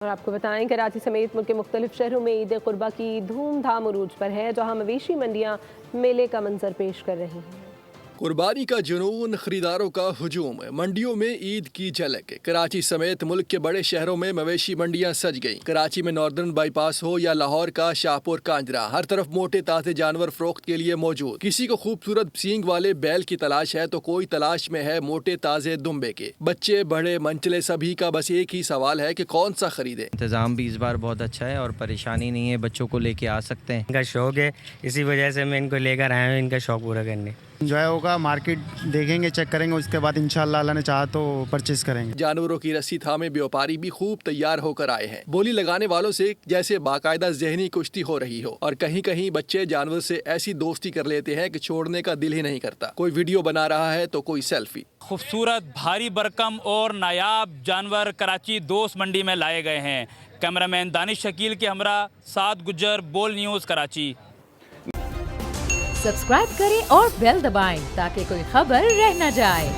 اور آپ کو بتائیں کراچی سمیت ملک کے مختلف شہروں میں عید قربہ کی دھوم دھام عروج پر ہے، جہاں مویشی منڈیاں میلے کا منظر پیش کر رہی ہیں۔ قربانی کا جنون، خریداروں کا ہجوم، منڈیوں میں عید کی جھلک۔ کراچی سمیت ملک کے بڑے شہروں میں مویشی منڈیاں سج گئیں۔ کراچی میں ناردرن بائی پاس ہو یا لاہور کا شاہپور کانجرا، ہر طرف موٹے تازے جانور فروخت کے لیے موجود۔ کسی کو خوبصورت سینگ والے بیل کی تلاش ہے تو کوئی تلاش میں ہے موٹے تازے دمبے کے۔ بچے بڑے منچلے سبھی کا بس ایک ہی سوال ہے کہ کون سا خریدے۔ انتظام بھی اس بار بہت اچھا ہے اور پریشانی نہیں ہے، بچوں کو لے کے آ سکتے ہیں۔ ان کا شوق ہے، اسی وجہ سے میں ان کو لے کر آیا ہوں ان کا شوق پورا کرنے۔ انجوائے ہوگا، مارکیٹ دیکھیں گے، چیک کریں گے، اس کے بعد انشاءاللہ اللہ نے چاہا تو پرچیز کریں گے۔ جانوروں کی رسی تھامے بیوپاری بھی خوب تیار ہو کر آئے ہیں، بولی لگانے والوں سے جیسے باقاعدہ ذہنی کشتی ہو رہی ہو، اور کہیں کہیں بچے جانور سے ایسی دوستی کر لیتے ہیں کہ چھوڑنے کا دل ہی نہیں کرتا۔ کوئی ویڈیو بنا رہا ہے تو کوئی سیلفی۔ خوبصورت، بھاری برکم اور نایاب جانور کراچی دوست منڈی میں لائے گئے ہیں۔ کیمرہ مین دانش شکیل کے ہمراہ سعد گجر، بول نیوز کراچی۔ سبسکرائب کریں اور بیل دبائیں تاکہ کوئی خبر رہ نہ جائے۔